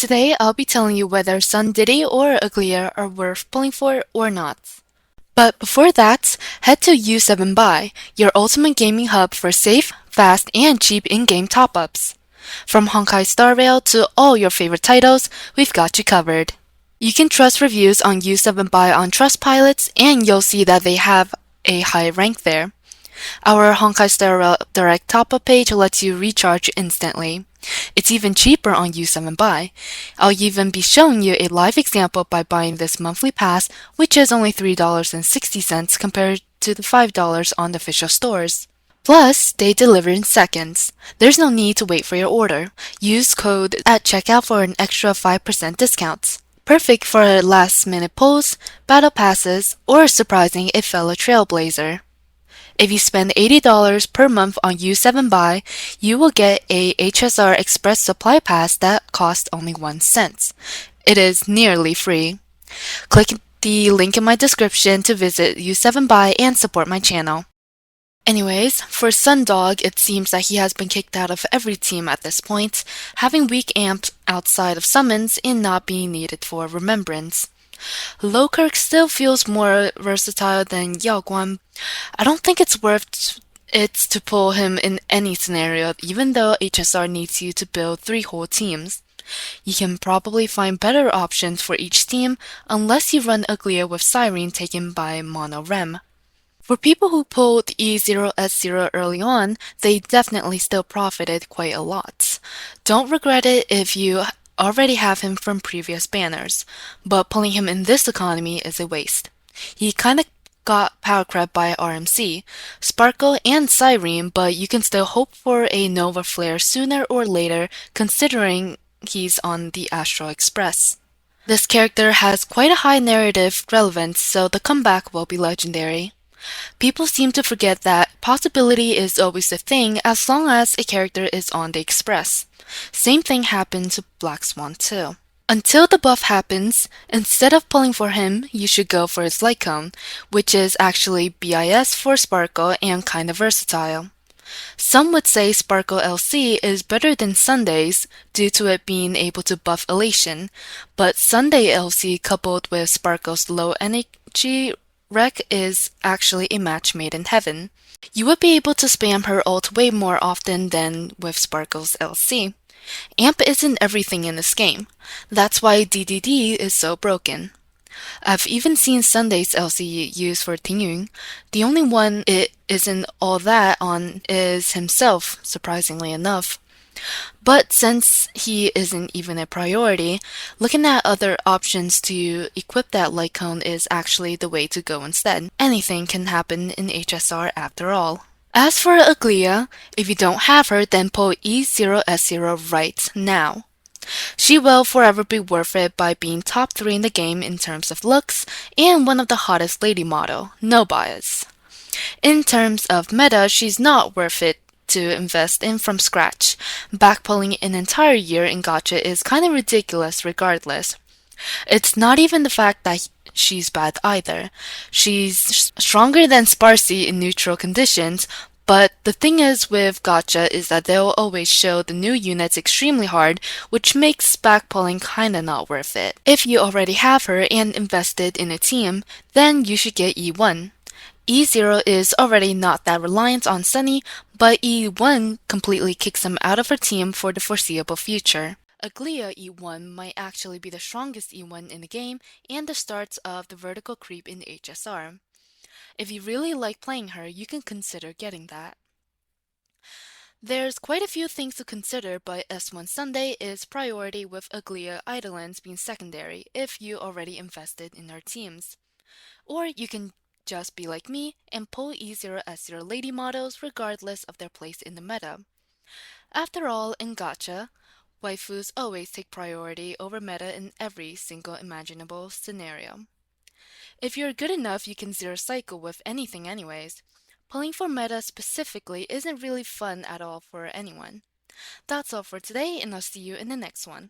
Today I'll be telling you whether Sundiddy or Aglaea are worth pulling for or not. But before that, head to U7Buy, your ultimate gaming hub for safe, fast, and cheap in-game top-ups. From Honkai Star Rail to all your favorite titles, we've got you covered. You can trust reviews on U7Buy on Trustpilot, and you'll see that they have a high rank there. Our Honkai Star Rail Direct top-up page lets you recharge instantly. It's even cheaper on U7Buy. I'll even be showing you a live example by buying this monthly pass, which is only $3.60 compared to the $5 on the official stores. Plus, they deliver in seconds. There's no need to wait for your order. Use code at checkout for an extra 5% discount. Perfect for last-minute pulls, battle passes, or surprising a fellow trailblazer. If you spend $80 per month on U7Buy, you will get a HSR Express Supply Pass that costs only 1 cent. It is nearly free. Click the link in my description to visit U7Buy and support my channel. Anyways, for Sundog, it seems that he has been kicked out of every team at this point, having weak amps outside of summons and not being needed for remembrance. Lowkirk still feels more versatile than Yaoguan. I don't think it's worth it to pull him in any scenario, even though HSR needs you to build 3 whole teams. You can probably find better options for each team unless you run Aglaea with Siren taken by Mono Rem. For people who pulled E0S0 early on, they definitely still profited quite a lot. Don't regret it if you already have him from previous banners, but pulling him in this economy is a waste. He kinda got power crept by RMC, Sparkle, and Siren, but you can still hope for a Nova Flare sooner or later considering he's on the Astral Express. This character has quite a high narrative relevance, so the comeback will be legendary. People seem to forget that possibility is always a thing as long as a character is on the Express. Same thing happened to Black Swan too. Until the buff happens, instead of pulling for him, you should go for his Light Cone, which is actually BIS for Sparkle and kinda versatile. Some would say Sparkle LC is better than Sunday's due to it being able to buff Elation, but Sunday LC coupled with Sparkle's low energy Rec is actually a match made in heaven. You would be able to spam her ult way more often than with Sparkle's LC. Amp isn't everything in this game. That's why DDD is so broken. I've even seen Sunday's LC used for Tingyun. The only one it isn't all that on is himself, surprisingly enough. But since he isn't even a priority, looking at other options to equip that Light Cone is actually the way to go instead. Anything can happen in HSR after all. As for Aglaea, if you don't have her, then pull E0S0 right now. She will forever be worth it by being top 3 in the game in terms of looks and one of the hottest lady model, no bias. In terms of meta, she's not worth it to invest in from scratch. Backpulling an entire year in gacha is kinda ridiculous regardless. It's not even the fact that she's bad either. She's stronger than Sparcy in neutral conditions, but the thing is with gacha is that they'll always show the new units extremely hard, which makes backpulling kinda not worth it. If you already have her and invested in a team, then you should get E1. E0 is already not that reliant on Sunny, but E1 completely kicks him out of her team for the foreseeable future. Aglaea E1 might actually be the strongest E1 in the game and the start of the vertical creep in HSR. If you really like playing her, you can consider getting that. There's quite a few things to consider, but S1 Sunday is priority with Aglaea Idolins being secondary if you already invested in her teams. Or you can just be like me and pull E0S0 lady models regardless of their place in the meta. After all, in gacha, waifus always take priority over meta in every single imaginable scenario. If you're good enough, you can zero cycle with anything anyways. Pulling for meta specifically isn't really fun at all for anyone. That's all for today, and I'll see you in the next one.